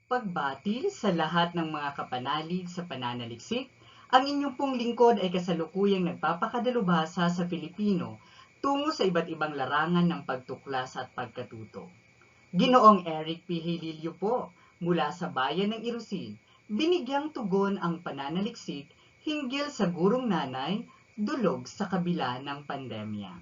Pagbati sa lahat ng mga kapanalig sa pananaliksik, ang inyong pong lingkod ay kasalukuyang nagpapakadalubhasa sa Filipino tungo sa iba't ibang larangan ng pagtuklas at pagkatuto. Ginoong Eric P. Hililio po, mula sa bayan ng Irusin, binigyang tugon ang pananaliksik hinggil sa gurong nanay, dulog sa kabila ng pandemya.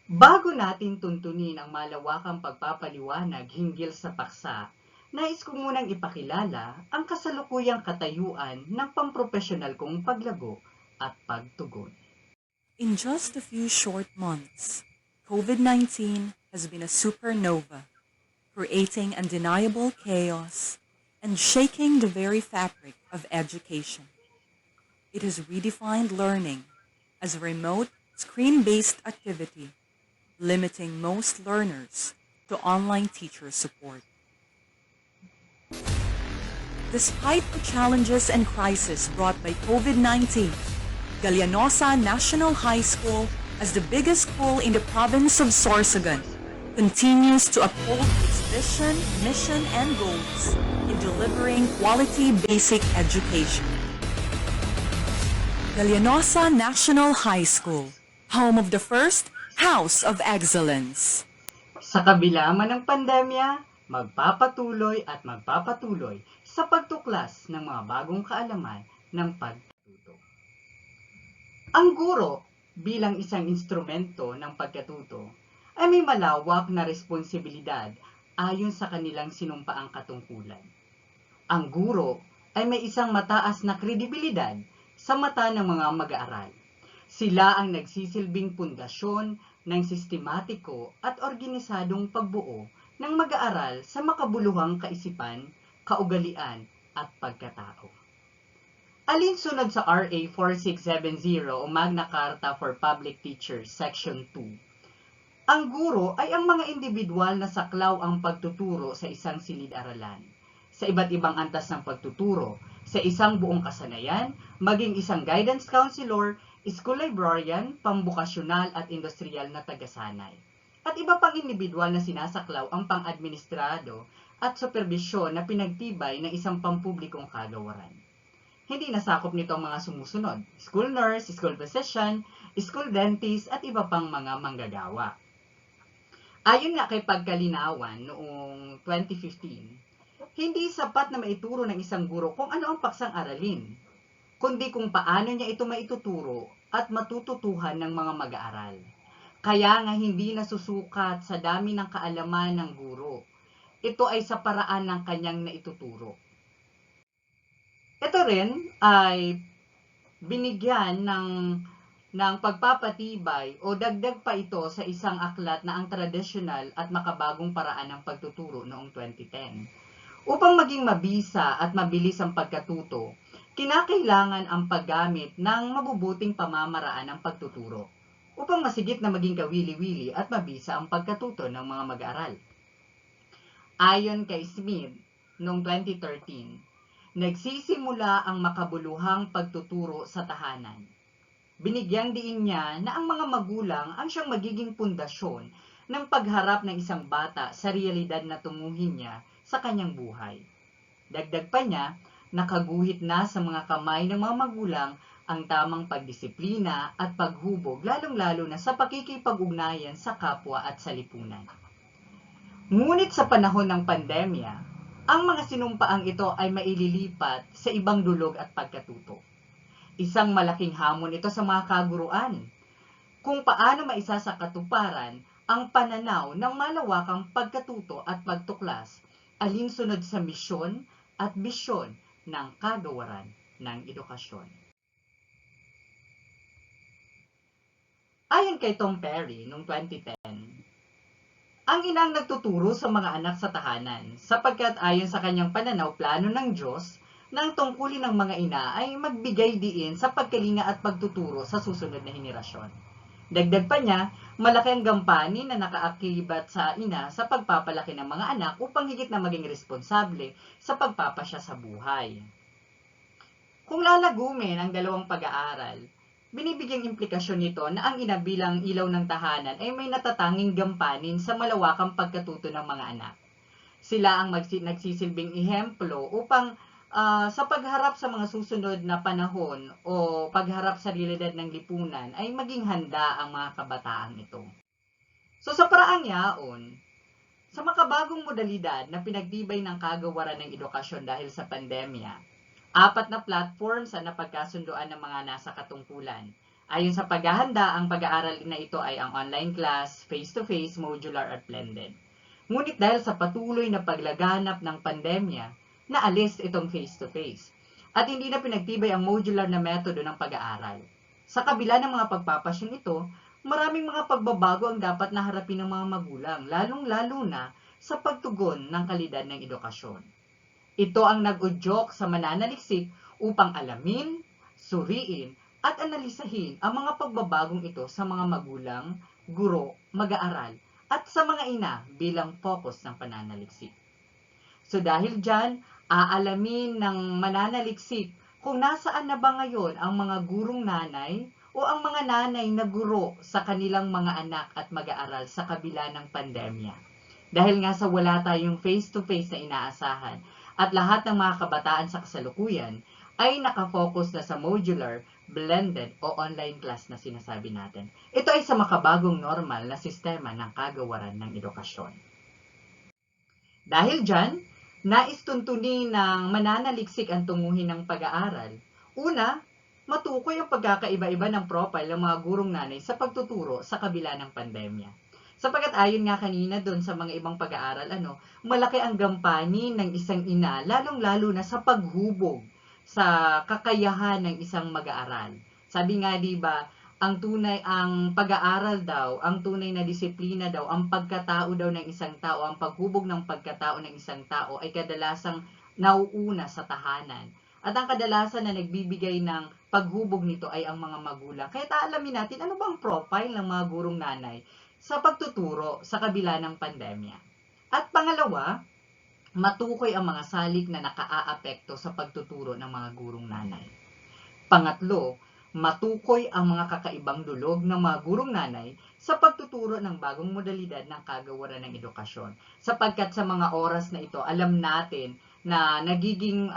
Bago natin tuntunin ang malawakang pagpapaliwanag hinggil sa paksa, nais ko munang ipakilala ang kasalukuyang katayuan ng pampropesyonal kong paglago at pagtugon. In just a few short months, COVID-19 has been a supernova, creating undeniable chaos and shaking the very fabric of education. It has redefined learning as a remote, screen-based activity, limiting most learners to online teacher support. Despite the challenges and crises brought by COVID-19, Galianosa National High School, as the biggest school in the province of Sorsogon, continues to uphold its vision, mission, and goals in delivering quality basic education. Galianosa National High School, home of the first House of Excellence. Sa kabila man ng pandemya, magpapatuloy at magpapatuloy sa pagtuklas ng mga bagong kaalaman ng pagkatuto. Ang guro bilang isang instrumento ng pagkatuto ay may malawak na responsibilidad ayon sa kanilang sinumpaang katungkulan. Ang guro ay may isang mataas na kredibilidad sa mata ng mga mag-aaral. Sila ang nagsisilbing pundasyon ng sistematiko at organisadong pagbuo ng mag-aaral sa makabuluhang kaisipan, kaugalian at pagkatao. Alinsunod sa RA 4670 o Magna Carta for Public Teachers, Section 2, ang guro ay ang mga individual na saklaw ang pagtuturo sa isang silid-aralan, sa iba't ibang antas ng pagtuturo, sa isang buong kasanayan, maging isang guidance counselor, school librarian, pambukasyonal at industrial na tagasanay. At iba pang individual na sinasaklaw ang pang-administrado at superbisyon na pinagtibay ng isang pampublikong kagawaran. Hindi nasakop nito ang mga sumusunod: school nurse, school physician, school dentist at iba pang mga manggagawa. Ayon nga kay Pagkalinawan noong 2015, hindi sapat na maituro ng isang guro kung ano ang paksang aralin, kundi kung paano niya ito maituturo at matututuhan ng mga mag-aaral. Kaya nga hindi nasusukat sa dami ng kaalaman ng guro. Ito ay sa paraan ng kanyang naituturo. Ito rin ay binigyan ng pagpapatibay o dagdag pa ito sa isang aklat na ang tradisyonal at makabagong paraan ng pagtuturo noong 2010. Upang maging mabisa at mabilis ang pagkatuto, kinakailangan ang paggamit ng mabubuting pamamaraan ng pagtuturo upang masigit na maging kawili-wili at mabisa ang pagkatuto ng mga mag-aaral. Ayon kay Smith, noong 2013, nagsisimula ang makabuluhang pagtuturo sa tahanan. Binigyang diin niya na ang mga magulang ang siyang magiging pundasyon ng pagharap ng isang bata sa realidad na tunguhin niya sa kanyang buhay. Dagdag pa niya, nakaguhit na sa mga kamay ng mga magulang ang tamang pagdisiplina at paghubog, lalong-lalo na sa pakikipag-ugnayan sa kapwa at sa lipunan. Ngunit sa panahon ng pandemya, ang mga sinumpaang ito ay maililipat sa ibang dulog at pagkatuto. Isang malaking hamon ito sa mga kaguruan, kung paano maisa sa katuparan ang pananaw ng malawakang pagkatuto at pagtuklas alinsunod sa misyon at bisyon ng kagawaran ng edukasyon. Ayon kay Tom Perry noong 2010, ang inang nagtuturo sa mga anak sa tahanan sapagkat ayon sa kanyang pananaw plano ng Diyos na ang tungkulin ng mga ina ay magbigay diin sa pagkalinga at pagtuturo sa susunod na henerasyon. Dagdag pa niya, malaki ang gampanin na nakaakibat sa ina sa pagpapalaki ng mga anak upang higit na maging responsable sa pagpapasya sa buhay. Kung lalagumin ang dalawang pag-aaral, binibigyang implikasyon nito na ang ina bilang ilaw ng tahanan ay may natatanging gampanin sa malawakang pagkatuto ng mga anak. Sila ang nagsisilbing ehemplo upang sa pagharap sa mga susunod na panahon o pagharap sa realidad ng lipunan ay maging handa ang mga kabataang ito. So sa paraang yaon, sa makabagong modalidad na pinagtibay ng kagawaran ng edukasyon dahil sa pandemya, 4 na platforms ang napagkasunduan ng mga nasa katungkulan. Ayon sa paghahanda, ang pag-aaral na ito ay ang online class, face-to-face, modular at blended. Ngunit dahil sa patuloy na paglaganap ng pandemya, naalis itong face-to-face. At hindi na pinagtibay ang modular na metodo ng pag-aaral. Sa kabila ng mga pagpapasyon ito, maraming mga pagbabago ang dapat na harapin ng mga magulang, lalong-lalo na sa pagtugon ng kalidad ng edukasyon. Ito ang nag-udyok sa mananaliksik upang alamin, suriin, at analisahin ang mga pagbabagong ito sa mga magulang, guro, mag-aaral, at sa mga ina bilang focus ng pananaliksik. So dahil dyan, aalamin ng mananaliksik kung nasaan na ba ngayon ang mga gurong nanay o ang mga nanay na guro sa kanilang mga anak at mag-aaral sa kabila ng pandemya. Dahil nga sa wala tayong face-to-face na inaasahan at lahat ng mga kabataan sa kasalukuyan ay nakafocus na sa modular, blended o online class na sinasabi natin. Ito ay sa makabagong normal na sistema ng kagawaran ng edukasyon. Dahil dyan, nais tuntunin ng mananaliksik ang tunguhin ng pag-aaral. Una, matukoy ang pagkakaiba-iba ng profile ng mga gurong nanay sa pagtuturo sa kabila ng pandemya. Sapagkat ayon nga kanina doon sa mga ibang pag-aaral, malaki ang gampanin ng isang ina, lalong-lalo na sa paghubog sa kakayahan ng isang mag-aaral. Sabi nga, di ba, ang pag-aaral daw, ang tunay na disiplina daw, ang pagkatao daw ng isang tao, ang paghubog ng pagkatao ng isang tao ay kadalasang nauuna sa tahanan. At ang kadalasan na nagbibigay ng paghubog nito ay ang mga magulang. Kaya alamin natin ano bang profile ng mga gurong nanay sa pagtuturo sa kabila ng pandemya. At pangalawa, matukoy ang mga salik na nakaaapekto sa pagtuturo ng mga gurong nanay. Pangatlo, matukoy ang mga kakaibang dulog ng mga gurong nanay sa pagtuturo ng bagong modalidad ng kagawaran ng edukasyon. Sapagkat sa mga oras na ito, alam natin na nagiging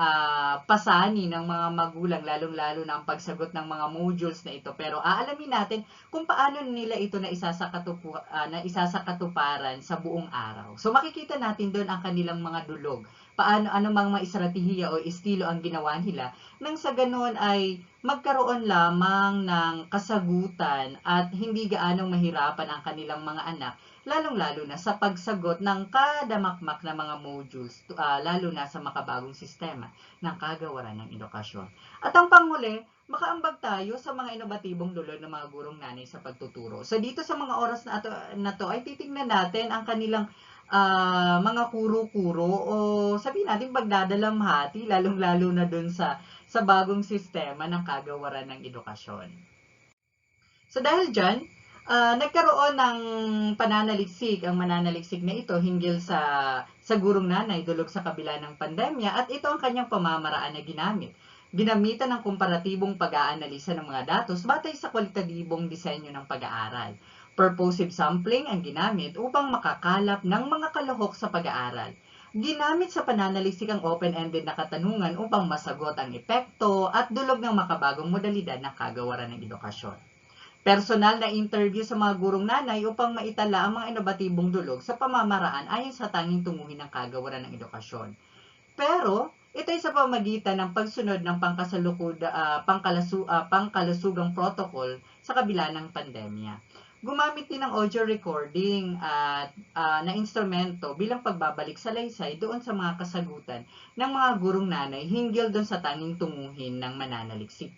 pasani ng mga magulang, lalong-lalo na ang pagsagot ng mga modules na ito. Pero aalamin natin kung paano nila ito na isasakatuparan sa buong araw. So makikita natin doon ang kanilang mga dulog. Ano mga estratehiya o estilo ang ginawa nila nang sa ganoon ay magkaroon lamang ng kasagutan at hindi gaanong mahirapan ang kanilang mga anak, lalong-lalo na sa pagsagot ng kada makmak na mga modules, lalo na sa makabagong sistema ng kagawaran ng edukasyon. At ang panghuli, makaambag tayo sa mga inobatibong dulog ng mga gurong nanay sa pagtuturo. So dito sa mga oras na to ay titingnan natin ang kanilang mga kuro-kuro o sabihin natin pagdadalamhati, lalong-lalo na dun sa bagong sistema ng kagawaran ng edukasyon. So dahil dyan, nagkaroon ng pananaliksik ang mananaliksik na ito hinggil sa gurong nanay dulog sa kabila ng pandemya at ito ang kanyang pamamaraan na ginamit. Ginamitan ng komparatibong pag-aanalisa ng mga datos batay sa kwalitatibong disenyo ng pag-aaral. Purposive sampling ang ginamit upang makakalap ng mga kalahok sa pag-aaral. Ginamit sa pananaliksik ang open-ended na katanungan upang masagot ang epekto at dulog ng makabagong modalidad ng kagawaran ng edukasyon. Personal na interview sa mga gurong nanay upang maitala ang mga inobatibong dulog sa pamamaraan ayon sa tanging tunguhin ng kagawaran ng edukasyon. Pero, ito ay sa pamagitan ng pagsunod ng pangkalusugang protocol sa kabila ng pandemya. Gumamit din ng audio recording na instrumento bilang pagbabalik salaysay doon sa mga kasagutan ng mga gurong nanay hinggil doon sa tanging tunguhin ng mananaliksik.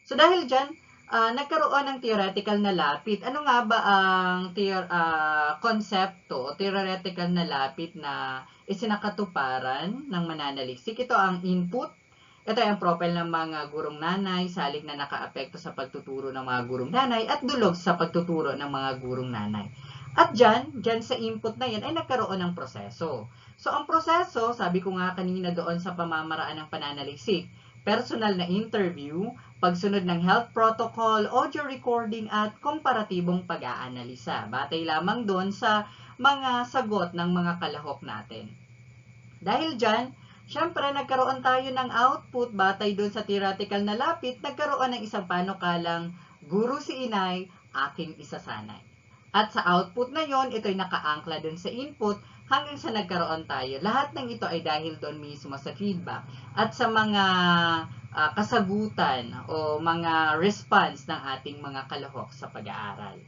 So dahil dyan, nagkaroon ng theoretical na lapit. Ano nga ba ang konsepto o theoretical na lapit na isinakatuparan ng mananaliksik? Ito ang input. Ito ay ang profile ng mga gurong nanay, salik na nakaapekto sa pagtuturo ng mga gurong nanay at dulog sa pagtuturo ng mga gurong nanay. At dyan sa input na yan ay nagkaroon ng proseso. So ang proseso, sabi ko nga kanina doon sa pamamaraan ng pananaliksik, personal na interview, pagsunod ng health protocol, audio recording at komparatibong pag-aanalisa. Batay lamang doon sa mga sagot ng mga kalahok natin. Dahil dyan, syempre nagkaroon tayo ng output batay doon sa theoretical na lapit, nagkaroon ng isang panukalang guro si inay, aking isasanay. At sa output na yon, ito'y nakaangkla doon sa input hanggang sa nagkaroon tayo. Lahat ng ito ay dahil doon mismo sa feedback at sa mga kasagutan o mga response ng ating mga kalahok sa pag-aaral.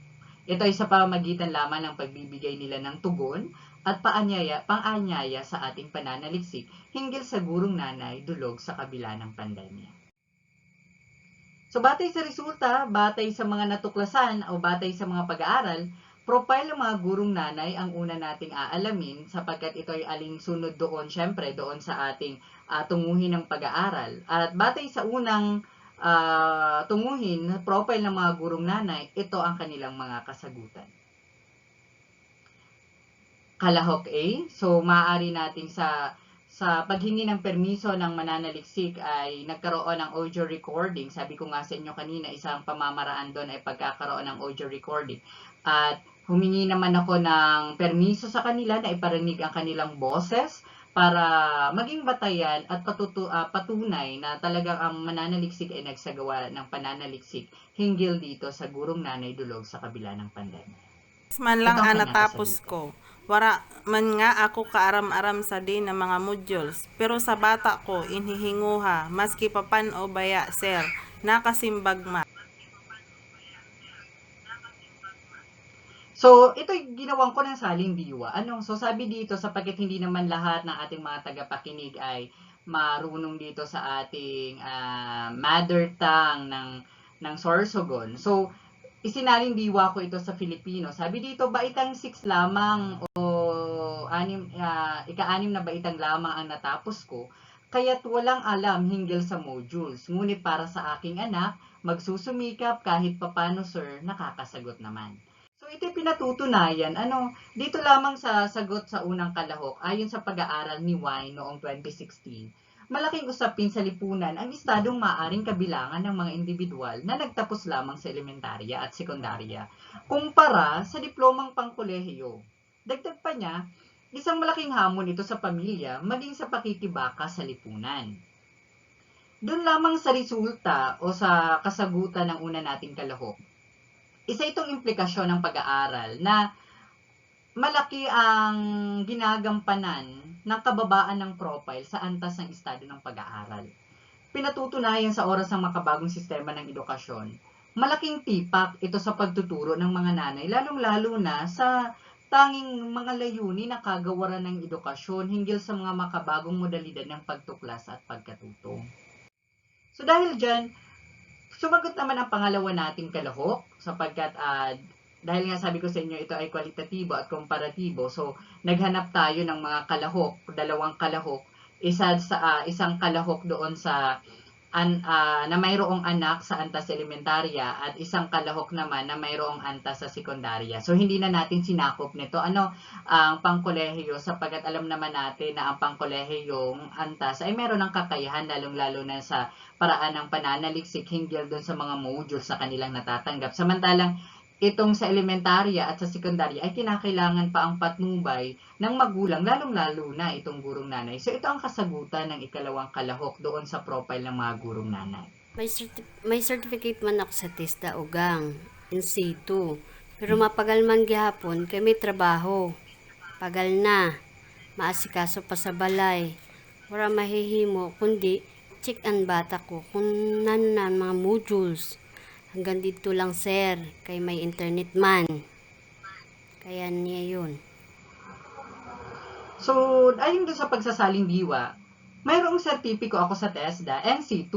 Ito ay sa pamamagitan lamang ng pagbibigay nila ng tugon at pang-anyaya sa ating pananaliksik hinggil sa gurong nanay dulog sa kabila ng pandemya. So batay sa resulta, batay sa mga natuklasan o batay sa mga pag-aaral, profile ng mga gurong nanay ang una nating aalamin sapagkat ito ay alinsunod doon, syempre, doon sa ating tunguhin ng pag-aaral. At batay sa unang tunguhin, profile ng mga gurong nanay, ito ang kanilang mga kasagutan. Kalahok A, so maaari nating sa paghingi ng permiso ng mananaliksik ay nagkaroon ng audio recording. Sabi ko nga sa inyo kanina, isang pamamaraan doon ay pagkakaroon ng audio recording. At humingi naman ako ng permiso sa kanila na iparinig ang kanilang boses para maging batayan at patunay na talagang ang mananaliksik ay nagsagawa ng pananaliksik hinggil dito sa gurong nanay dulog sa kabila ng pandemya. Man lang Ito ang natapos ko. Wara man nga ako kaaram-aram sa din ng mga modules. Pero sa bata ko, inhihinguha, maski papan o baya, sir, nakasimbag ma. So, ito ginawan ko ng saling diwa. So sabi dito, sapagkat hindi naman lahat ng ating mga tagapakinig ay marunong dito sa ating mother tongue ng Sorsogon. So, isinaling diwa ko ito sa Filipino. Sabi dito, baitang 6 lamang o ika-6 na baitang lamang ang natapos ko, kaya't walang alam hinggil sa modules. Ngunit para sa aking anak, magsusumikap kahit papano sir, nakakasagot naman. So ito pinatutunayan, dito lamang sa sagot sa unang kalahok, ayon sa pag-aaral ni Wine noong 2016, malaking usapin sa lipunan ang estadong maaring kabilangan ng mga individual na nagtapos lamang sa elementarya at sekundarya kumpara sa diplomang pangkolehiyo. Dagdag pa niya, isang malaking hamon ito sa pamilya maging sa pakikibaka sa lipunan. Doon lamang sa resulta o sa kasagutan ng una nating kalahok, isa itong implikasyon ng pag-aaral na malaki ang ginagampanan ng kababaan ng profile sa antas ng estado ng pag-aaral. Pinatutunayan sa oras ng makabagong sistema ng edukasyon, malaking tipak ito sa pagtuturo ng mga nanay, lalong-lalo na sa tanging mga layunin na kagawaran ng edukasyon hinggil sa mga makabagong modalidad ng pagtuklas at pagkatuto. So dahil dyan, sumagot naman ang pangalawa nating kalahok sapagkat dahil nga sabi ko sa inyo, ito ay kwalitatibo at komparatibo. So, naghanap tayo ng mga kalahok, dalawang kalahok. Isang kalahok doon sa na mayroong anak sa antas elementarya at isang kalahok naman na mayroong antas sa sekundarya. So, hindi na natin sinakop nito. Ang pangkolehiyo sapagkat alam naman natin na ang pangkolehiyong antas ay meron ng kakayahan lalong-lalo na sa paraan ng pananaliksik hinggil doon sa mga modules sa kanilang natatanggap. Samantalang, itong sa elementarya at sa sekundarya ay kinakailangan pa ang patnubay ng magulang, lalong-lalo na itong gurong nanay. So ito ang kasagutan ng ikalawang kalahok doon sa profile ng mga gurong nanay. May certificate man ako sa TESDA ugang, in situ. Pero mapagal man gihapon kay may trabaho. Pagal na, maasikaso pa sa balay. Wala mahihimo, kundi check ang bata ko kung nanan mga modules. Hanggang dito lang sir, kay may internet man. Kaya niya yun. So, ayon doon sa pagsasaling diwa, mayroong sertipiko ako sa TESDA, NC2.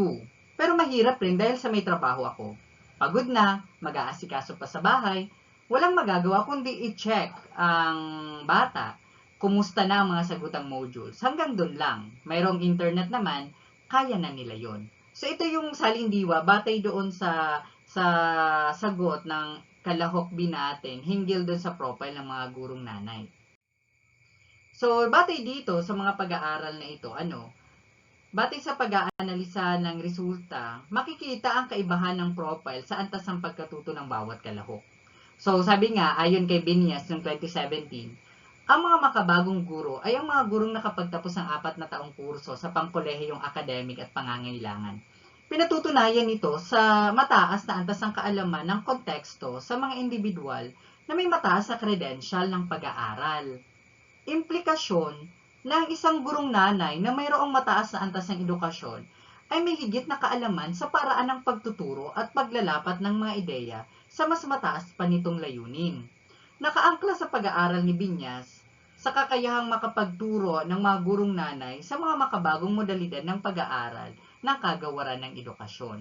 Pero mahirap rin dahil sa may trabaho ako. Pagod na, mag-aasikaso pa sa bahay, walang magagawa kundi i-check ang bata. Kumusta na ang mga sagutang modules? Hanggang doon lang. Mayroong internet naman, kaya na nila yon. So, ito yung salindiwa, batay doon sa sagot ng kalahok B natin hinggil doon sa profile ng mga gurong nanay. So, batay dito sa mga pag-aaral na ito, batay sa pag-aanalisa ng resulta, makikita ang kaibahan ng profile sa antas ng pagkatuto ng bawat kalahok. So, sabi nga, ayon kay Binyas noong 2017, ang mga makabagong guro ay ang mga gurong nakapagtapos ng 4 na taong kurso sa pangkolehiyong academic at pangangailangan. Pinatutunayan nito sa mataas na antas ng kaalaman ng konteksto sa mga individual na may mataas na credential ng pag-aaral. Implikasyon na ang isang gurong nanay na mayroong mataas na antas ng edukasyon ay may higit na kaalaman sa paraan ng pagtuturo at paglalapat ng mga ideya sa mas mataas pa nitong layunin. Nakaangkla sa pag-aaral ni Binyas sa kakayahang makapagturo ng mga gurong nanay sa mga makabagong modalidad ng pag-aaral ng kagawaran ng edukasyon.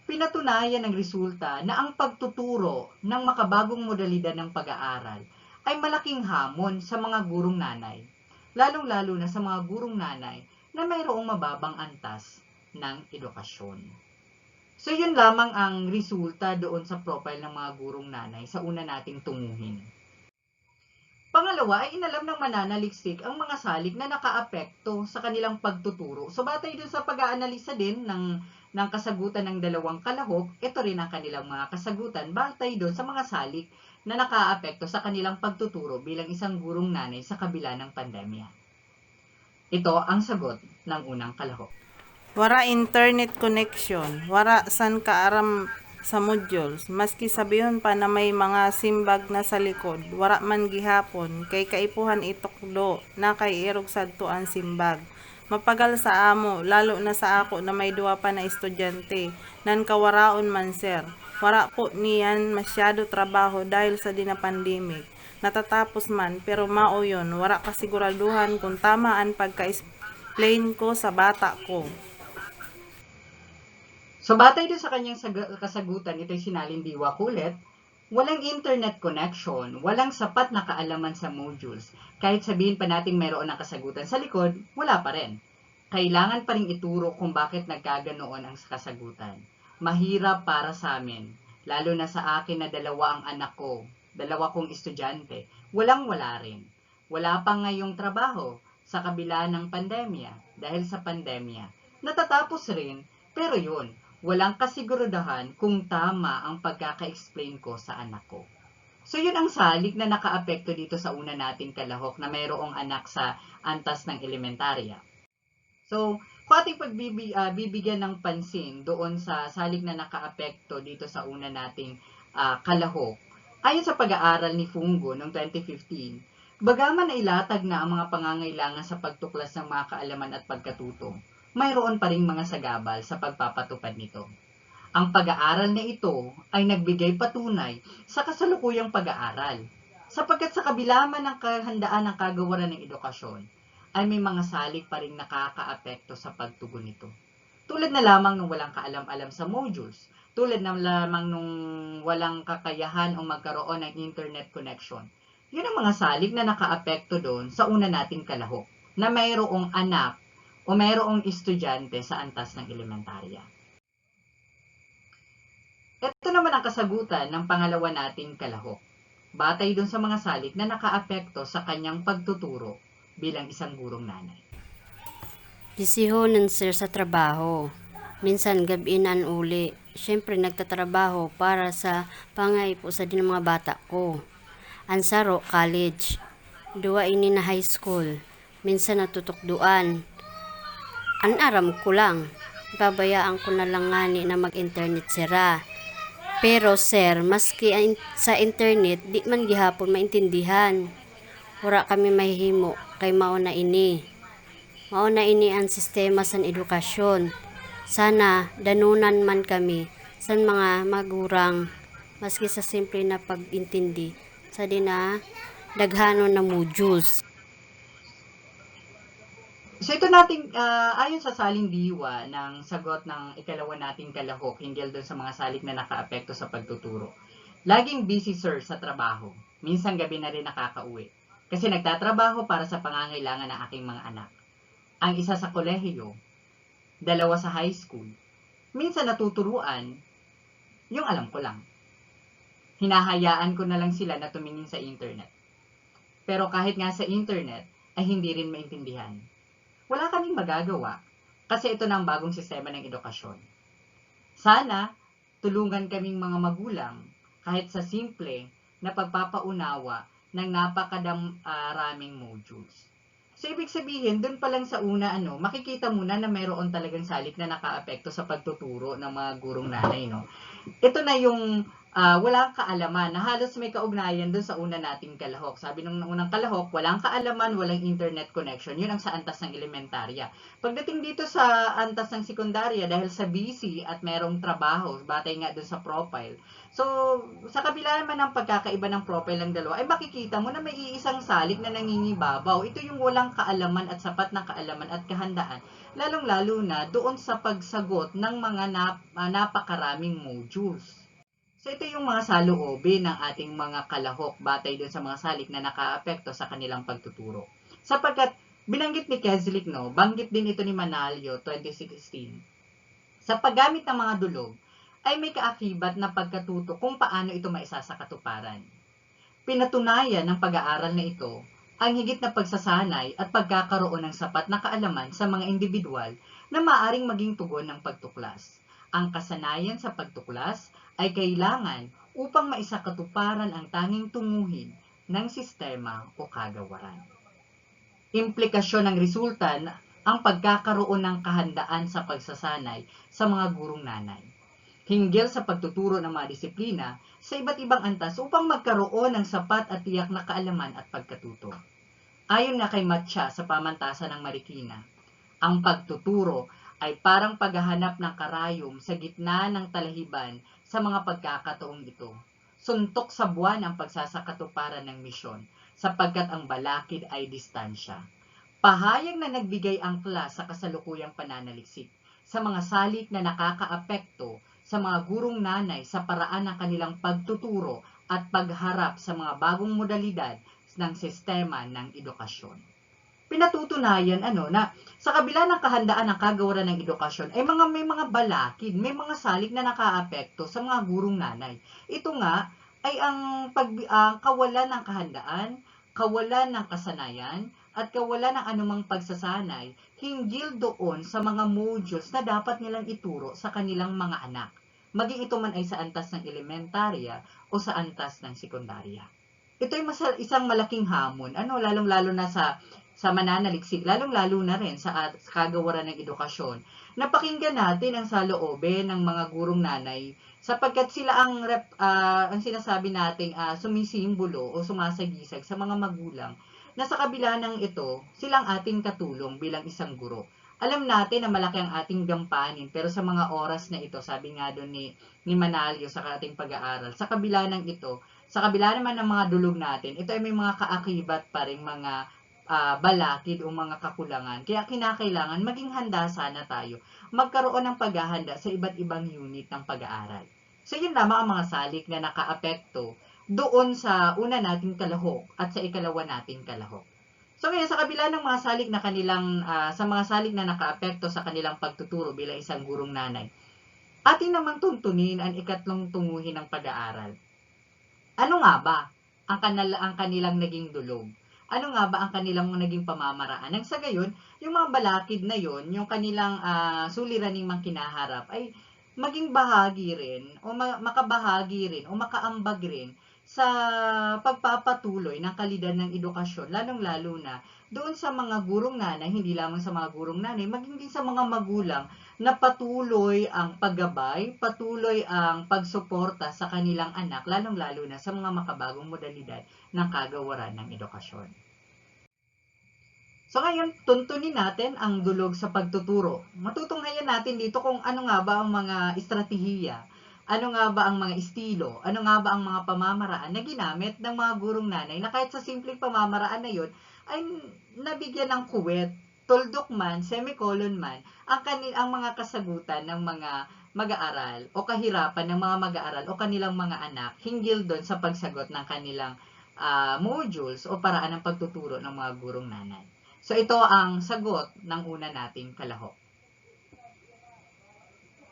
Pinatunayan ng resulta na ang pagtuturo ng makabagong modalidad ng pag-aaral ay malaking hamon sa mga gurong nanay, lalong-lalo na sa mga gurong nanay na mayroong mababang antas ng edukasyon. So yun lamang ang resulta doon sa profile ng mga gurong nanay sa una nating tunguhin. Pangalawa ay inalam ng mananaliksik ang mga salik na nakaapekto sa kanilang pagtuturo. So batay dun sa pag-aanalisa din ng kasagutan ng dalawang kalahok, ito rin ang kanilang mga kasagutan batay dun sa mga salik na nakaapekto sa kanilang pagtuturo bilang isang gurong nanay sa kabila ng pandemya. Ito ang sagot ng unang kalahok. Wara internet connection, wara san kaaram sa modules, maski sabihon pa na may mga simbag na sa likod, wara man gihapon, kay kaipuhan itukdo na kay irog sadto ang simbag. Mapagal sa amo, lalo na sa ako na may 2 pa na estudyante, nan kawaraon man sir. Wara po niyan masyado trabaho dahil sa dinapandemic. Natatapos man, pero mao yun, wara kasiguraduhan kung tama ang pagka-explain ko sa bata ko. So batay doon sa kanyang kasagutan, ito'y sinalindiwa kulit, walang internet connection, walang sapat na kaalaman sa modules. Kahit sabihin pa natin mayroon ng kasagutan sa likod, wala pa rin. Kailangan pa rin ituro kung bakit nagkaganoon ang kasagutan. Mahirap para sa amin, lalo na sa akin na 2 ang anak ko, 2 kong estudyante, walang-wala rin. Wala pa ngayong trabaho sa kabila ng pandemya, dahil sa pandemya. Natatapos rin, pero yun, walang kasiguraduhan kung tama ang pagkaka-explain ko sa anak ko. So yun ang salik na nakaapekto dito sa una nating kalahok na mayroong anak sa antas ng elementarya. So, kung ating pagbibigyan ng pansin doon sa salik na nakaapekto dito sa una nating kalahok, ayon sa pag-aaral ni Fungo noong 2015, bagaman na ilatag na ang mga pangangailangan sa pagtuklas ng mga kaalaman at pagkatuto, mayroon pa ring mga sagabal sa pagpapatupad nito. Ang pag-aaral na ito ay nagbigay patunay sa kasalukuyang pag-aaral, sapagkat sa kabila man ng kahandaan ng kagawaran ng edukasyon, ay may mga salik pa ring nakakaapekto sa pagtugon nito. Tulad na lamang nung walang kaalam-alam sa modules, tulad na lamang nung walang kakayahan o magkaroon ng internet connection. Yun ang mga salik na nakaapekto doon sa una nating kalahok, na mayroong anak o mayroong estudyante sa antas ng elementarya. Ito naman ang kasagutan ng pangalawa nating kalahok, batay dun sa mga salik na nakaapekto sa kanyang pagtuturo bilang isang gurong nanay. Bisihonan sir sa trabaho. Minsan gabinan uli. Siyempre nagtatrabaho para sa pangay po sa din mga bata ko. Ansaro, college. 2 ini na high school. Minsan natutukduan. Anaram ko lang. Babayaan ko na lang ngani na mag-internet sira. Pero sir, maski sa internet, di man gihapon maintindihan. Wala kami mahihimo kay mauna ini. Mauna ini ang sistema sa edukasyon. Sana danunan man kami sa mga magurang maski sa simple na pag-intindi sa dina daghanon na modules. So ito nating, ayon sa saling diwa ng sagot ng ikalawa nating kalahok, hinggil doon sa mga salik na nakaapekto sa pagtuturo. Laging busy sir sa trabaho. Minsan gabi na rin nakakauwi. Kasi nagtatrabaho para sa pangangailangan ng aking mga anak. Ang isa sa kolehiyo, 2 sa high school. Minsan natuturuan, yung alam ko lang. Hinahayaan ko na lang sila na tumingin sa internet. Pero kahit nga sa internet, ay hindi rin maintindihan. Wala kaming magagawa kasi ito na ang bagong sistema ng edukasyon. Sana tulungan kaming mga magulang kahit sa simple na pagpapaunawa ng napakaraming modules. So, ibig sabihin, dun pa lang sa una, makikita muna na mayroon talagang salik na nakaapekto sa pagtuturo ng mga gurong nanay, no? Ito na yung walang kaalaman na halos may kaugnayan dun sa una nating kalahok. Sabi nung unang kalahok, walang kaalaman, walang internet connection. Yun ang sa antas ng elementarya. Pagdating dito sa antas ng sekundarya, dahil sa busy at merong trabaho, batay nga dun sa profile. So, sa kabila naman ng pagkakaiba ng profile ng dalawa, ay makikita mo na may iisang salik na nangingibabaw. Ito yung walang kaalaman at sapat na kaalaman at kahandaan, lalong-lalo na doon sa pagsagot ng mga napakaraming modules. So, ito yung mga saloobin ng ating mga kalahok batay doon sa mga salik na nakaapekto sa kanilang pagtuturo. Sapagkat, binanggit ni Keslik, banggit din ito ni Manalio, 2016. Sa paggamit ng mga dulog, ay may kaakibat na pagkatuto kung paano ito maisasakatuparan. Pinatunayan ng pag-aaral na ito ang higit na pagsasanay at pagkakaroon ng sapat na kaalaman sa mga individual na maaring maging tugon ng pagtuklas. Ang kasanayan sa pagtuklas ay kailangan upang maisakatuparan ang tanging tunguhin ng sistema o kagawaran. Implikasyon ng resulta ang pagkakaroon ng kahandaan sa pagsasanay sa mga gurong nanay. Hinggil sa pagtuturo ng mga disiplina sa iba't ibang antas upang magkaroon ng sapat at tiyak na kaalaman at pagkatuto. Ayon na kay Matcha sa pamantasan ng Marikina, ang pagtuturo ay parang paghahanap ng karayom sa gitna ng talahiban sa mga pagkakataong ito. Suntok sa buwan ang pagsasakatuparan ng misyon sapagkat ang balakid ay distansya. Pahayag na nagbigay ang klas sa kasalukuyang pananaliksik sa mga salik na nakakaapekto sa mga gurong nanay sa paraan ng kanilang pagtuturo at pagharap sa mga bagong modalidad ng sistema ng edukasyon. Pinatutunayan na sa kabila ng kahandaan ng kagawaran ng edukasyon ay may mga balakid, may mga salik na nakaapekto sa mga gurong nanay. Ito nga ay ang kawalan ng kahandaan, kawalan ng kasanayan, at kawalan ng anumang pagsasanay hinggil doon sa mga modules na dapat nilang ituro sa kanilang mga anak. Maging ito man ay sa antas ng elementarya o sa antas ng sekundarya. Ito ay isang malaking hamon, lalong-lalo na sa mananaliksik, lalong-lalo na rin sa kagawaran ng edukasyon. Napakinggan natin ang saloobin ng mga gurong nanay sapagkat sila ang sinasabi nating sumisimbolo o sumasagisag sa mga magulang na sa kabila ng ito, silang ating katulong bilang isang guro. Alam natin na malaki ang ating gampanin, pero sa mga oras na ito, sabi nga doon ni Manalio sa ating pag-aaral, sa kabila ng ito, sa kabila naman ng mga dulog natin, ito ay may mga kaakibat pa rin mga balakid o mga kakulangan. Kaya kinakailangan maging handa sana tayo magkaroon ng paghahanda sa iba't ibang unit ng pag-aaral. So yun lamang ang mga salik na nakaapekto doon sa una nating kalahok at sa ikalawa nating kalahok. So ngayon, sa kabila ng mga salik na sa mga salik na nakaapekto sa kanilang pagtuturo bilang isang gurong nanay, atin namang tuntunin ang ikatlong tunguhin ng pag-aaral. Ano nga ba ang kanilang naging dulog? Ano nga ba ang kanilang naging pamamaraan? Nang sa gayon, yung mga balakid na yon, yung kanilang suliraning mga kinaharap ay maging bahagi rin o makabahagi rin o makaambag rin sa pagpapatuloy ng kalidad ng edukasyon, lalong-lalo na doon sa mga gurong nanay, hindi lamang sa mga gurong nanay, maging din sa mga magulang na patuloy ang paggabay, patuloy ang pagsuporta sa kanilang anak, lalong-lalo na sa mga makabagong modalidad ng kagawaran ng edukasyon. So ngayon, tuntunin natin ang dulog sa pagtuturo. Matutunghayan natin dito kung ano nga ba ang mga estratehiya, ano nga ba ang mga estilo, ano nga ba ang mga pamamaraan na ginamit ng mga gurong nanay na kahit sa simpleng pamamaraan na yun ay nabigyan ng kuwet, tuldok man, semicolon man, ang mga kasagutan ng mga mag-aaral o kahirapan ng mga mag-aaral o kanilang mga anak hinggil doon sa pagsagot ng kanilang modules o paraan ng pagtuturo ng mga gurong nanay. So ito ang sagot ng una nating kalahok.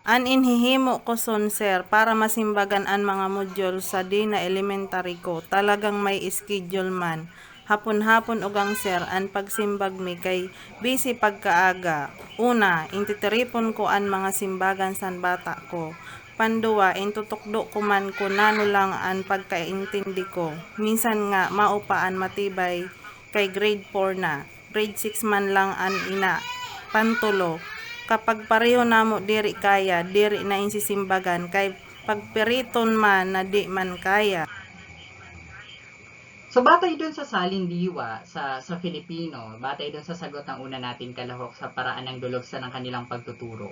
Inhihimo ko son sir para masimbagan ang mga module sa di na elementary ko. Talagang may schedule man. Hapon-hapon ugang sir an pagsimbag mi kay busy pagkaaga. Una, intitiripon ko ang mga simbagan san bata ko. Panduwa, intutukdo ko man kung nano lang ang pagkaintindi ko. Minsan nga, maupaan matibay kay grade 4 na. Grade 6 man lang an ina. Pantulo, kapag pareho namo diri kaya, diri na insisimbagan kay pagperiton man na di man kaya. So batay dun sa salin diwa sa Filipino, batay dun sa sagot ng una nating kalahok sa paraan ng dulog sa ng kanilang pagtuturo.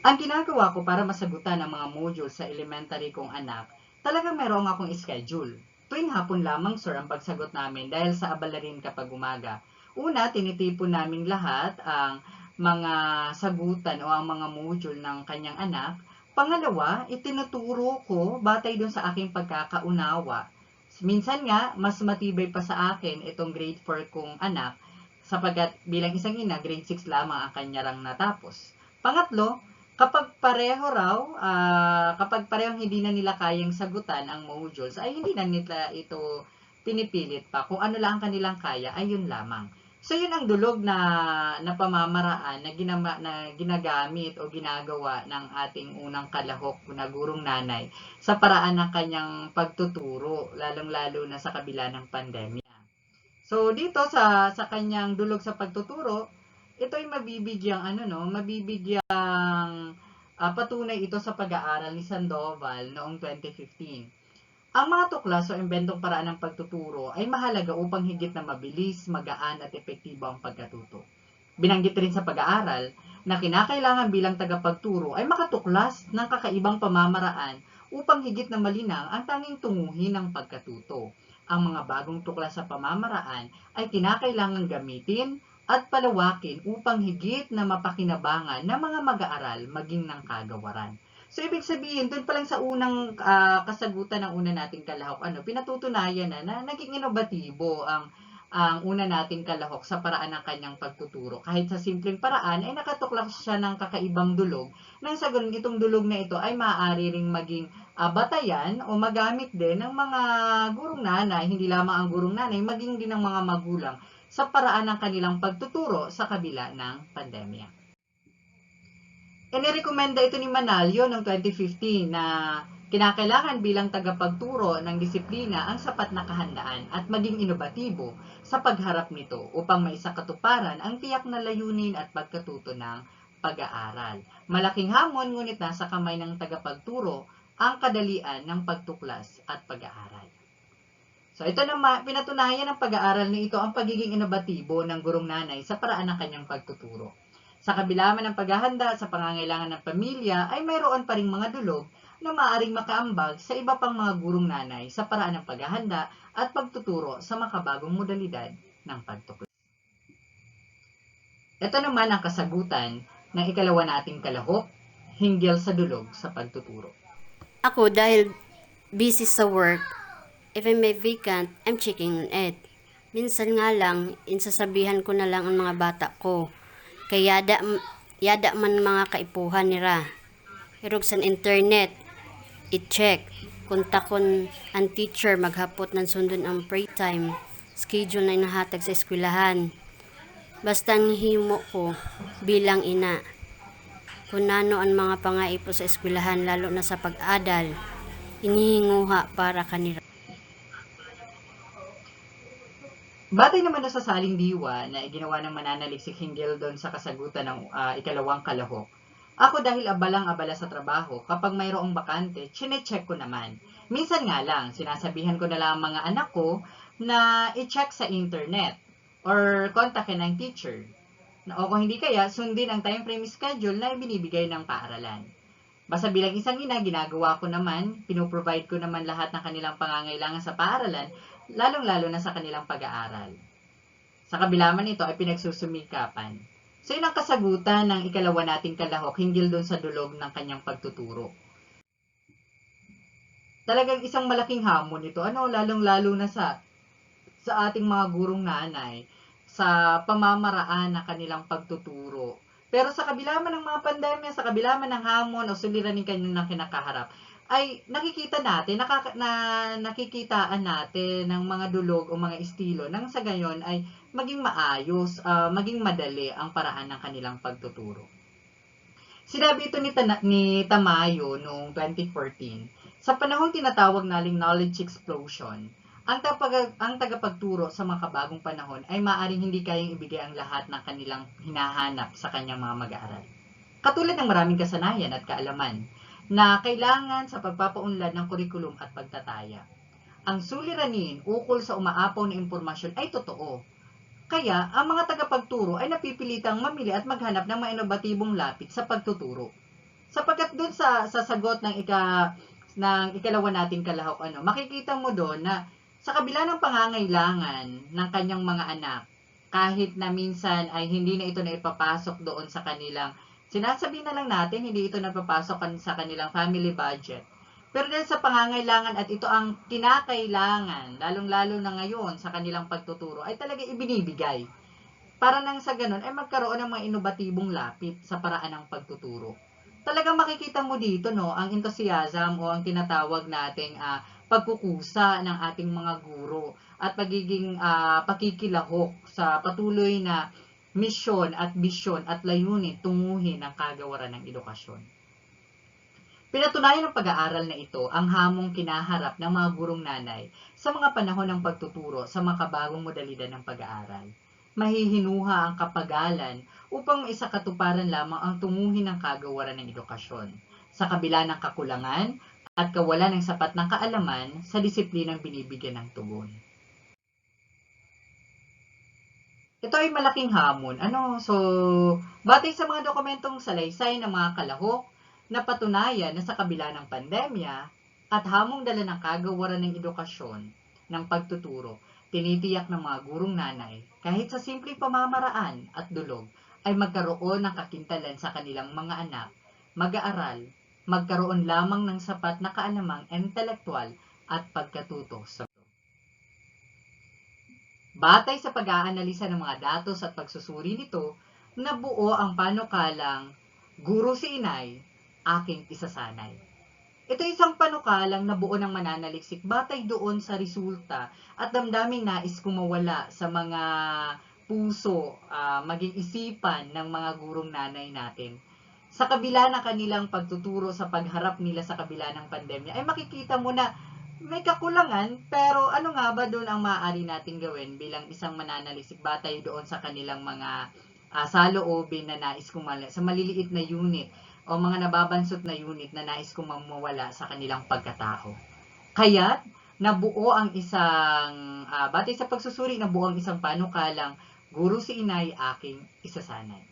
Ang ginagawa ko para masagutan ang mga module sa elementary kong anak, talagang meron akong schedule. Tuwing hapon lamang, sir, ang pagsagot namin dahil sa abala rin kapag umaga. Una, tinitipon namin lahat ang mga sagutan o ang mga module ng kanyang anak. Pangalawa, itinuturo ko batay dun sa aking pagkakaunawa. Minsan nga, mas matibay pa sa akin itong grade 4 kong anak sapagkat bilang isang ina, grade 6 lamang ang kanyang natapos. Pangatlo, kapag parehong hindi na nila kayang sagutan ang modules, ay hindi na nila ito pinipilit pa. Kung ano lang ang kanilang kaya, ay yun lamang. So, yun ang dulog na pamamaraan na ginagamit o ginagawa ng ating unang kalahok na gurong nanay sa paraan ng kanyang pagtuturo, lalong-lalo na sa kabila ng pandemya. So, dito sa kanyang dulog sa pagtuturo, ito ay mabibigyang patunay ito sa pag-aaral ni Sandoval noong 2015. Ang mga tuklas o imbentong paraan ng pagtuturo ay mahalaga upang higit na mabilis, magaan at epektibo ang pagkatuto. Binanggit rin sa pag-aaral na kinakailangan bilang tagapagturo ay makatuklas ng kakaibang pamamaraan upang higit na malinaw ang tanging tunguhin ng pagkatuto. Ang mga bagong tuklas sa pamamaraan ay kinakailangan gamitin at palawakin upang higit na mapakinabangan ng mga mag-aaral maging ng kagawaran. So, ibig sabihin, doon pa lang sa unang kasagutan ng una nating kalahok, pinatutunayan na naging inobatibo ang una nating kalahok sa paraan ng kanyang pagtuturo. Kahit sa simpleng paraan, ay nakatuklak siya ng kakaibang dulog. Nang sa ganun, itong dulog na ito ay maaari ring maging batayan o magamit din ng mga gurong nanay, hindi lamang ang gurong nanay, maging din ng mga magulang sa paraan ng kanilang pagtuturo sa kabila ng pandemya. Inirekomenda ito ni Manalio noong 2015 na kinakailangan bilang tagapagturo ng disiplina ang sapat na kahandaan at maging inobatibo sa pagharap nito upang maisakatuparan ang tiyak na layunin at pagkatuto ng pag-aaral. Malaking hamon ngunit nasa kamay ng tagapagturo ang kadalian ng pagtuklas at pag-aaral. So ito naman, pinatunayan ng pag-aaral na ito ang pagiging inobatibo ng gurong nanay sa paraan ng kanyang pagtuturo. Sa kabila man ng paghahanda sa pangangailangan ng pamilya ay mayroon pa ring mga dulog na maaaring makaambag sa iba pang mga gurong nanay sa paraan ng paghahanda at pagtuturo sa makabagong modalidad ng pagtuklas. Ito naman ang kasagutan ng ikalawa nating kalahok hinggil sa dulog sa pagtuturo. Ako, dahil busy sa work, if I may vacant, I'm checking on it. Minsan nga lang, insasabihan ko na lang ang mga bata ko. Kaya yada man mga kaipuhan nira. Hirog sa internet, i-check. Kontakon ang teacher, maghapot ng sundon ang pray time. Schedule na inahatag sa eskwelahan. Basta ang himo ko bilang ina. Kung nano ang mga pangaipo sa eskwelahan, lalo na sa pag-adal, inihinguha para kanira. Batay naman na sa saling diwa na iginawa ng mananaliksik hinggil doon sa kasagutan ng ikalawang kalahok. Ako dahil abalang-abala sa trabaho, kapag mayroong bakante, chine-check ko naman. Minsan nga lang, sinasabihan ko na lang ang mga anak ko na i-check sa internet or kontakin ng teacher. O kung hindi kaya, sundin ang time frame schedule na ibinibigay ng paaralan. Basta bilang isang ina, ginagawa ko naman, pinoprovide ko naman lahat ng kanilang pangangailangan sa paaralan, lalong-lalo na sa kanilang pag-aaral. Sa kabila man ito ay pinagsusumikapan. So yun ang kasagutan ng ikalawa nating kalahok hinggil doon sa dulog ng kanyang pagtuturo. Talagang isang malaking hamon ito, lalong-lalo na sa ating mga gurong nanay, sa pamamaraan ng kanilang pagtuturo. Pero sa kabila man ng mga pandemya, sa kabila man ng hamon o suliranin kanyang kinakaharap, ay nakikita natin, nakikitaan natin ng mga dulog o mga estilo nang sa gayon ay maging maayos, maging madali ang paraan ng kanilang pagtuturo. Sinabi ito ni Tamayo noong 2014. Sa panahong tinatawag naling knowledge explosion, ang tagapagturo sa mga kabagong panahon ay maaaring hindi kayang ibigay ang lahat ng kanilang hinahanap sa kanyang mga mag-aaral. Katulad ng maraming kasanayan at kaalaman na kailangan sa pagpapaunlad ng kurikulum at pagtataya. Ang suliranin ukol sa umaapaw na impormasyon ay totoo. Kaya, ang mga tagapagturo ay napipilitang mamili at maghanap ng mga inobatibong lapit sa pagtuturo. Sapagkat doon sa sagot ng ikalawa nating kalahok, makikita mo doon na sa kabila ng pangangailangan ng kanyang mga anak, kahit na minsan ay hindi na ito na ipapasok doon sa kanilang, sinasabi na lang natin, hindi ito napapasok sa kanilang family budget. Pero dahil sa pangangailangan at ito ang kinakailangan, lalong-lalo na ngayon sa kanilang pagtuturo, ay talaga ibinibigay. Para nang sa ganun ay magkaroon ng mga inobatibong lapit sa paraan ng pagtuturo. Talagang makikita mo dito ang enthusiasm o ang tinatawag nating pagkukusa ng ating mga guro at pagiging pakikilahok sa patuloy na misyon at bisyon at layunin tunguhin ng kagawaran ng edukasyon. Pinatunayan ng pag-aaral na ito ang hamong kinaharap ng mga gurong nanay sa mga panahon ng pagtuturo sa makabagong modalidad ng pag-aaral. Mahihinuha ang kapagalan upang maisakatuparan lamang ang tunguhin ng kagawaran ng edukasyon, sa kabila ng kakulangan at kawalan ng sapat ng kaalaman sa disiplinang binibigyan ng tugon. Ito ay malaking hamon. So, batay sa mga dokumentong salaysay ng mga kalahok, napatunayan na sa kabila ng pandemya at hamong dala ng kagawaran ng edukasyon ng pagtuturo, tinitiyak ng mga gurong nanay kahit sa simpleng pamamaraan at dulog ay magkaroon ng kakintalan sa kanilang mga anak, mag-aaral, magkaroon lamang ng sapat na kaalamang intelektual at pagkatuto sa batay sa pag-aanalisa ng mga datos at pagsusuri nito, nabuo ang panukalang Guro si Inay, aking isasanay. Ito isang panukalang nabuo ng mananaliksik batay doon sa resulta at damdaming nais kumawala sa mga puso, maging isipan ng mga gurong nanay natin. Sa kabila ng kanilang pagtuturo sa pagharap nila sa kabila ng pandemya, ay makikita mo na may kakulangan, pero ano nga ba doon ang maaari nating gawin bilang isang mananaliksik batay doon sa kanilang mga saloobin na nais kumawala sa maliliit na unit o mga nababansot na unit na nais kong mawala sa kanilang pagkatao. Kaya't nabuo ang isang, batay sa pagsusuri, nabuo ang isang panukalang Guro si Inay, aking isasanay.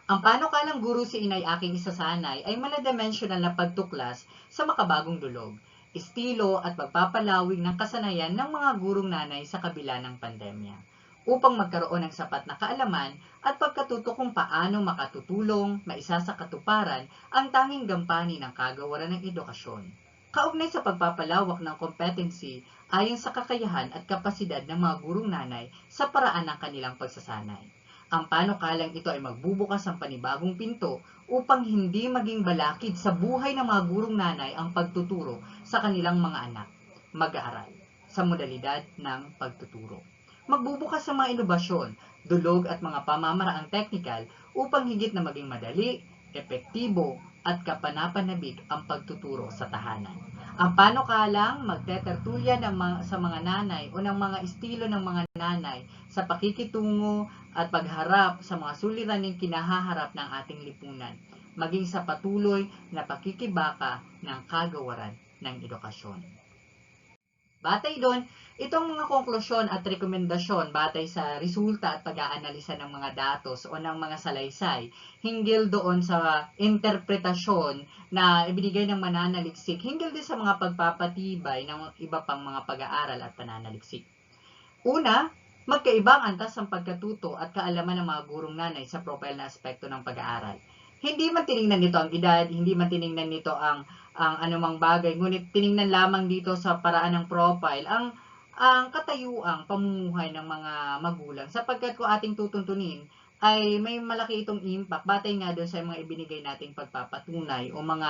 Ang panukalang Guro si Inay, aking isasanay ay maladimensional na pagtuklas sa makabagong dulog, estilo at pagpapalawig ng kasanayan ng mga gurong nanay sa kabila ng pandemya, upang magkaroon ng sapat na kaalaman at pagkatuto kung paano makatutulong, maisasakatuparan ang tanging gampanin ng kagawaran ng edukasyon. Kaugnay sa pagpapalawak ng competency ayon sa kakayahan at kapasidad ng mga gurong nanay sa paraan ng kanilang pagsasanay. Ang panukalang ito ay magbubukas ng panibagong pinto upang hindi maging balakid sa buhay ng mga gurong nanay ang pagtuturo sa kanilang mga anak, mag-aaral, sa modalidad ng pagtuturo. Magbubukas sa mga inobasyon, dulog at mga pamamaraang teknikal upang higit na maging madali, epektibo at kapanapanabik ang pagtuturo sa tahanan. Ang panukalang magtetertulya sa mga nanay o ng mga estilo ng mga nanay sa pakikitungo at pagharap sa mga suliraning kinahaharap ng ating lipunan, maging sa patuloy na pakikibaka ng kagawaran ng edukasyon. Batay doon, itong mga konklusyon at rekomendasyon batay sa resulta at pag-aanalisa ng mga datos o ng mga salaysay hinggil doon sa interpretasyon na ibinigay ng mananaliksik hinggil din sa mga pagpapatibay ng iba pang mga pag-aaral at pananaliksik. Una, magkaiba ang antas ng pagkatuto at kaalaman ng mga gurong nanay sa profile na aspekto ng pag-aaral. Hindi man tiningnan nito ang edad, hindi man tiningnan nito ang anumang bagay, ngunit tiningnan lamang dito sa paraan ng profile ang katayuang pamumuhay ng mga magulang, sapagkat kung ating tutuntunin ay may malaki itong impact batay nga doon sa mga ibinigay nating pagpapatunay o mga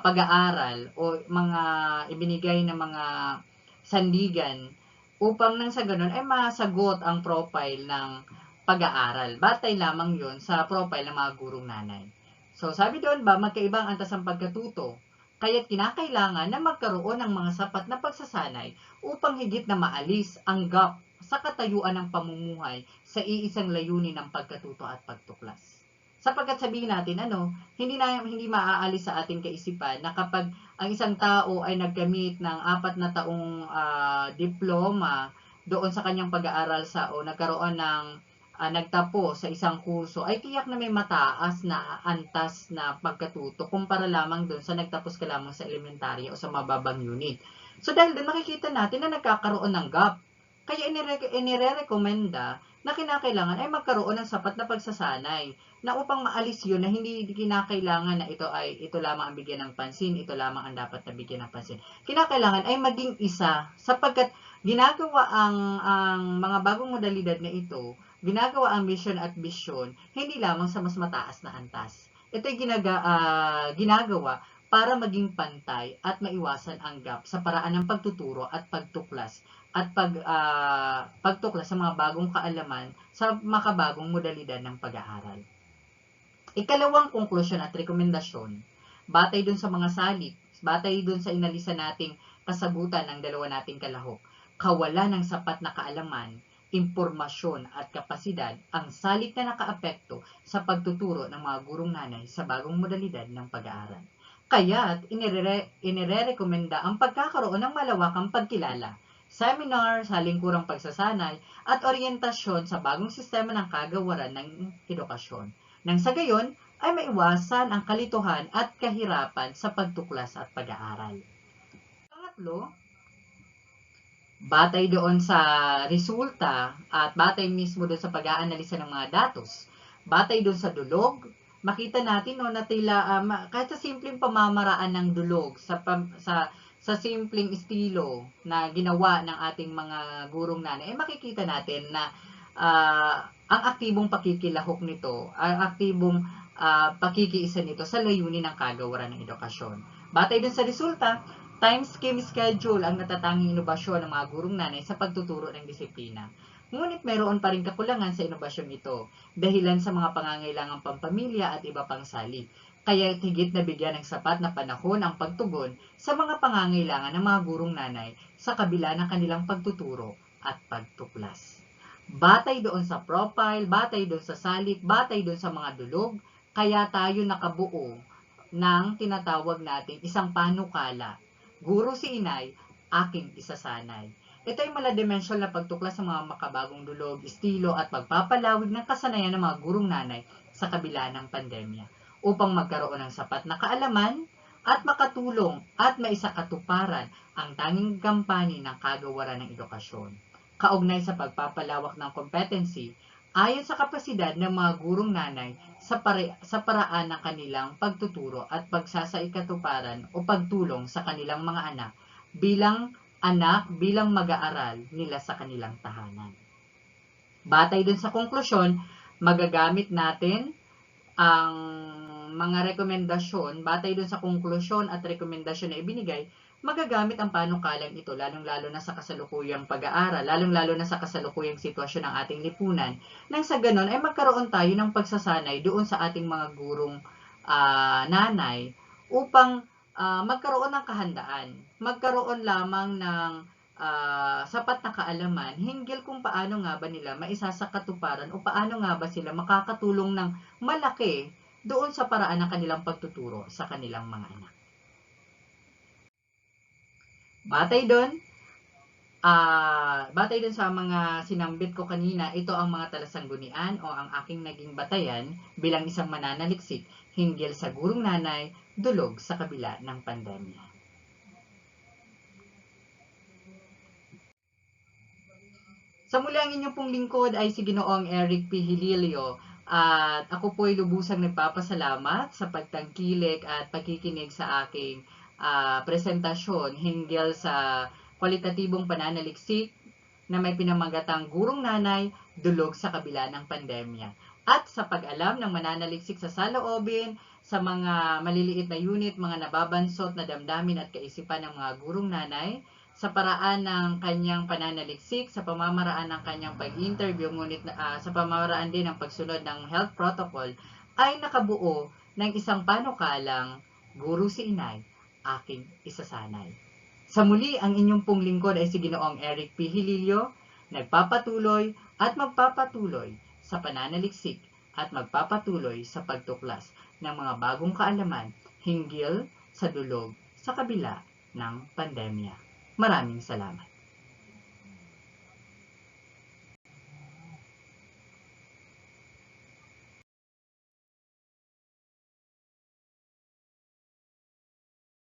pag-aaral o mga ibinigay na mga sandigan upang nang sa ganun ay masagot ang profile ng pag-aaral. Batay lamang yon sa profile ng mga gurong nanay. So, sabi doon ba, magkaibang antas ang pagkatuto. Kaya't kinakailangan na magkaroon ng mga sapat na pagsasanay upang higit na maalis ang gap sa katayuan ng pamumuhay sa iisang layunin ng pagkatuto at pagtuklas. Sapagkat sabihin natin, hindi maaalis sa ating kaisipan na kapag ang isang tao ay naggamit ng 4 na taong diploma doon sa kanyang pag-aaral o nagkaroon ng nagtapo sa isang kurso, ay tiyak na may mataas na antas na pagkatuto kumpara lamang doon sa nagtapos ka lamang sa elementarya o sa mababang unit. So dahil doon makikita natin na nagkakaroon ng gap. Kaya inire-recommenda na kinakailangan ay magkaroon ng sapat na pagsasanay na upang maalis yun na hindi kinakailangan na ito lamang ang bigyan ng pansin, ito lamang ang dapat na bigyan ng pansin. Kinakailangan ay maging isa sapagkat ginagawa ang mga bagong modalidad na ito, ginagawa ang mission at vision hindi lamang sa mas mataas na antas. Ito'y ginagawa para maging pantay at maiwasan ang gap sa paraan ng pagtuturo at pagtuklas at pagtuklas sa mga bagong kaalaman sa makabagong modalidad ng pag-aaral. Ikalawang konklusyon at rekomendasyon, batay dun sa mga salik, batay dun sa inalisa nating kasagutan ng dalawa nating kalahok, kawalan ng sapat na kaalaman, impormasyon at kapasidad ang salik na nakaapekto sa pagtuturo ng mga gurong nanay sa bagong modalidad ng pag-aaral. Kaya't inirekomenda ang pagkakaroon ng malawakang pagkilala, seminar sa lingkurang pagsasanay at oryentasyon sa bagong sistema ng kagawaran ng edukasyon. Nang sa gayon ay maiwasan ang kalituhan at kahirapan sa pagtuklas at pag-aaral. Pangatlo, batay doon sa resulta at batay mismo doon sa pag-aanalisa ng mga datos, batay doon sa dulog, makita natin na tila kahit sa simpleng pamamaraan ng dulog sa simpleng estilo na ginawa ng ating mga gurong nanay, makikita natin na ang aktibong pakikilahok nito, ang aktibong pakikiisa nito sa layunin ng kagawaran ng edukasyon. Batay dun sa resulta, time schedule ang natatanging inobasyon ng mga gurong nanay sa pagtuturo ng disiplina. Ngunit mayroon pa rin kakulangan sa inobasyon ito, dahilan sa mga pangangailangang pampamilya at iba pang salik. Kaya higit na bigyan ng sapat na panahon ang pagtugon sa mga pangangailangan ng mga gurong nanay sa kabila ng kanilang pagtuturo at pagtuklas. Batay doon sa profile, batay doon sa salik, batay doon sa mga dulog, kaya tayo nakabuo ng tinatawag natin isang panukala. Guro si inay, aking isasanay. Ito ay maladimensyal na pagtuklas sa mga makabagong dulog, estilo at pagpapalawig ng kasanayan ng mga gurong nanay sa kabila ng pandemya upang magkaroon ng sapat na kaalaman at makatulong at maisakatuparan ang tanging gampanin ng kagawaran ng edukasyon. Kaugnay sa pagpapalawak ng competency ayon sa kapasidad ng mga gurong nanay sa paraan ng kanilang pagtuturo at pagsasaikatuparan o pagtulong sa kanilang mga anak bilang mag-aaral nila sa kanilang tahanan. Batay dun sa konklusyon, magagamit natin ang mga rekomendasyon, batay dun sa konklusyon at rekomendasyon na ibinigay, magagamit ang panukalang ito, lalong-lalo na sa kasalukuyang pag-aaral, lalong-lalo na sa kasalukuyang sitwasyon ng ating lipunan. Nang sa ganon ay magkaroon tayo ng pagsasanay doon sa ating mga gurong nanay upang magkaroon ng kahandaan, magkaroon lamang ng sapat na kaalaman hinggil kung paano nga ba nila maisasakatuparan o paano nga ba sila makakatulong ng malaki doon sa paraan ng kanilang pagtuturo sa kanilang mga anak. Batay doon sa mga sinambit ko kanina, ito ang mga talasanggunian o ang aking naging batayan bilang isang mananaliksik hinggil sa gurong nanay, dulog sa kabila ng pandemya. Sa muli ang inyong pong lingkod ay si Ginoong Eric P. Hililio at ako po ay lubusang nagpapasalamat sa pagtangkilik at pagkikinig sa aking presentasyon hinggil sa kwalitatibong pananaliksik na may pinamagatang gurong nanay, dulog sa kabila ng pandemya. At sa pag-alam ng mananaliksik sa saloobin, sa mga maliliit na unit, mga nababansot na damdamin at kaisipan ng mga gurong nanay, sa paraan ng kanyang pananaliksik, sa pamamaraan ng kanyang pag-interview, ngunit sa pamamaraan din ng pagsunod ng health protocol, ay nakabuo ng isang panukalang, Guro si Inay, aking isasanay. Sa muli, ang inyong pong lingkod ay si Ginoong Eric P. Hililio, nagpapatuloy at magpapatuloy sa pananaliksik at magpapatuloy sa pagtuklas ng mga bagong kaalaman hinggil sa dulog sa kabila ng pandemya. Maraming salamat.